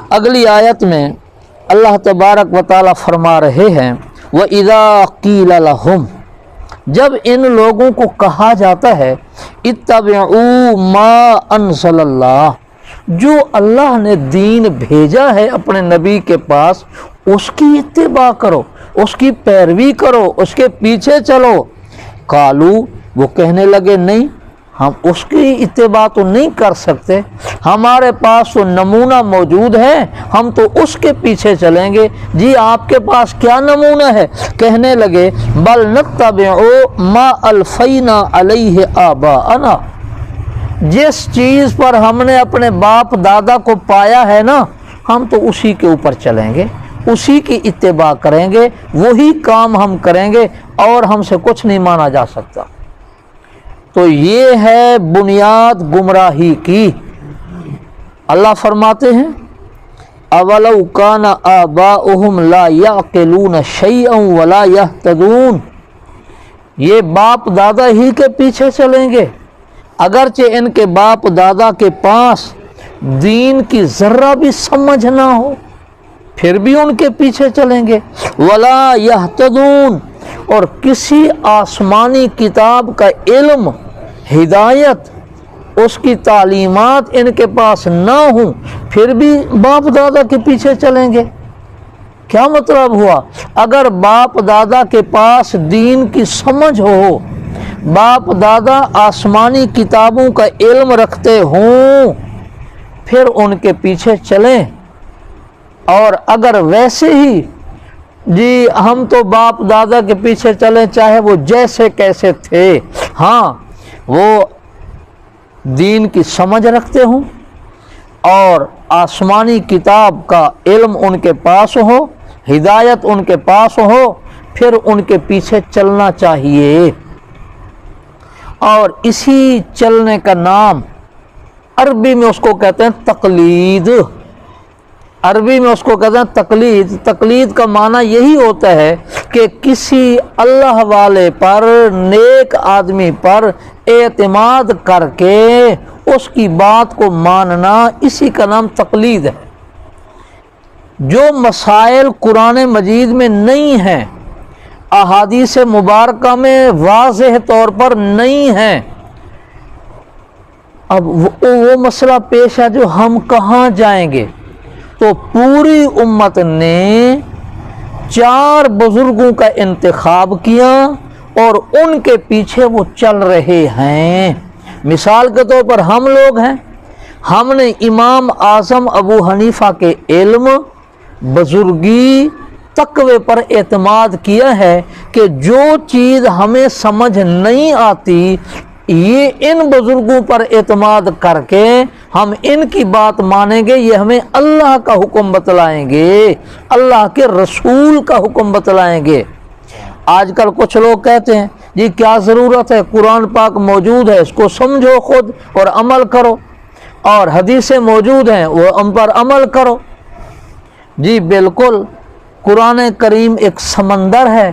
اگلی آیت میں اللہ تبارک و تعالی فرما رہے ہیں وَإِذَا قِيلَ لَهُمْ، جب ان لوگوں کو کہا جاتا ہے اتبعوا ما انزل اللہ، جو اللہ نے دین بھیجا ہے اپنے نبی کے پاس اس کی اتباع کرو، اس کی پیروی کرو، اس کے پیچھے چلو۔ قالو، وہ کہنے لگے نہیں، ہم اس کی اتباع تو نہیں کر سکتے، ہمارے پاس تو نمونہ موجود ہے، ہم تو اس کے پیچھے چلیں گے۔ جی آپ کے پاس کیا نمونہ ہے؟ کہنے لگے بل نتبع ما الفینا علیہ آباءنا، جس چیز پر ہم نے اپنے باپ دادا کو پایا ہے نا، ہم تو اسی کے اوپر چلیں گے، اسی کی اتباع کریں گے، وہی کام ہم کریں گے، اور ہم سے کچھ نہیں مانا جا سکتا۔ تو یہ ہے بنیاد گمراہی کی۔ اللہ فرماتے ہیں اولو کان آباؤہم لا یعقلون شیئا ولا یہتدون، یہ باپ دادا ہی کے پیچھے چلیں گے، اگرچہ ان کے باپ دادا کے پاس دین کی ذرہ بھی سمجھ نہ ہو، پھر بھی ان کے پیچھے چلیں گے۔ ولا یہتدون، اور کسی آسمانی کتاب کا علم، ہدایت، اس کی تعلیمات ان کے پاس نہ ہوں، پھر بھی باپ دادا کے پیچھے چلیں گے۔ کیا مطلب ہوا؟ اگر باپ دادا کے پاس دین کی سمجھ ہو، باپ دادا آسمانی کتابوں کا علم رکھتے ہوں، پھر ان کے پیچھے چلیں، اور اگر ویسے ہی جی ہم تو باپ دادا کے پیچھے چلیں چاہے وہ جیسے کیسے تھے، ہاں وہ دین کی سمجھ رکھتے ہوں اور آسمانی کتاب کا علم ان کے پاس ہو، ہدایت ان کے پاس ہو، پھر ان کے پیچھے چلنا چاہیے۔ اور اسی چلنے کا نام عربی میں اس کو کہتے ہیں تقلید، عربی میں اس کو کہتے ہیں تقلید۔ تقلید کا معنی یہی ہوتا ہے کہ کسی اللہ والے پر، نیک آدمی پر اعتماد کر کے اس کی بات کو ماننا، اسی کا نام تقلید ہے۔ جو مسائل قرآن مجید میں نہیں ہیں، احادیث مبارکہ میں واضح طور پر نہیں ہیں، اب وہ مسئلہ پیش ہے جو ہم کہاں جائیں گے؟ تو پوری امت نے 4 بزرگوں کا انتخاب کیا اور ان کے پیچھے وہ چل رہے ہیں۔ مثال کے طور پر ہم لوگ ہیں، ہم نے امام اعظم ابو حنیفہ کے علم، بزرگی، تقوی پر اعتماد کیا ہے کہ جو چیز ہمیں سمجھ نہیں آتی، یہ ان بزرگوں پر اعتماد کر کے ہم ان کی بات مانیں گے، یہ ہمیں اللہ کا حکم بتلائیں گے، اللہ کے رسول کا حکم بتلائیں گے۔ آج کل کچھ لوگ کہتے ہیں جی کیا ضرورت ہے، قرآن پاک موجود ہے، اس کو سمجھو خود اور عمل کرو، اور حدیثیں موجود ہیں وہ ان پر عمل کرو۔ جی بالکل، قرآن کریم ایک سمندر ہے،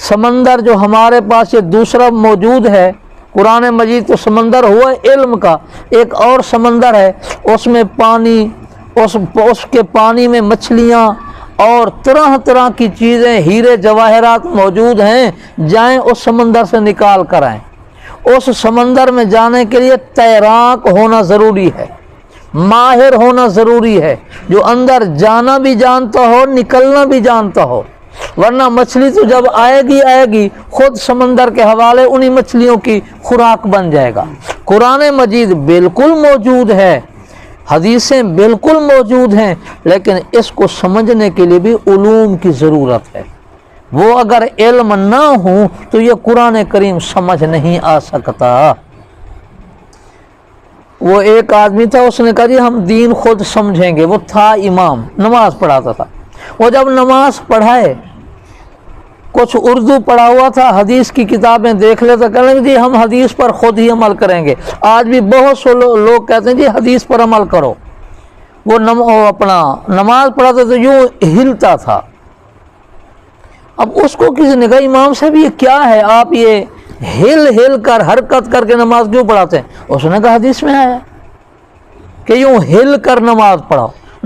سمندر جو ہمارے پاس یہ دوسرا موجود ہے، قرآن مجید تو سمندر ہوا علم کا، ایک اور سمندر ہے، اس میں پانی، اس کے پانی میں مچھلیاں اور طرح طرح کی چیزیں، ہیرے جواہرات موجود ہیں، جائیں اس سمندر سے نکال کر آئیں۔ اس سمندر میں جانے کے لیے تیراک ہونا ضروری ہے، ماہر ہونا ضروری ہے، جو اندر جانا بھی جانتا ہو، نکلنا بھی جانتا ہو، ورنہ مچھلی تو جب آئے گی خود سمندر کے حوالے انہی مچھلیوں کی خوراک بن جائے گا۔ قرآن مجید بالکل موجود ہے، حدیثیں بالکل موجود ہیں، لیکن اس کو سمجھنے کے لیے بھی علوم کی ضرورت ہے۔ وہ اگر علم نہ ہو تو یہ قرآن کریم سمجھ نہیں آ سکتا۔ وہ ایک آدمی تھا، اس نے کہا جی ہم دین خود سمجھیں گے، وہ تھا امام، نماز پڑھاتا تھا، وہ جب نماز پڑھائے، کچھ اردو پڑھا ہوا تھا، حدیث کی کتابیں دیکھ لیتے، کہنے لگے جی ہم حدیث پر خود ہی عمل کریں گے۔ آج بھی بہت سے لوگ کہتے ہیں جی حدیث پر عمل کرو۔ وہ اپنا نماز پڑھاتا تو یوں ہلتا تھا۔ اب اس کو کسی نے کہا امام صاحب یہ کیا ہے، آپ یہ ہل کر حرکت کر کے نماز کیوں پڑھاتے ہیں؟ اس نے کہا حدیث میں آیا کہ یوں ہل کر نماز پڑھاؤ۔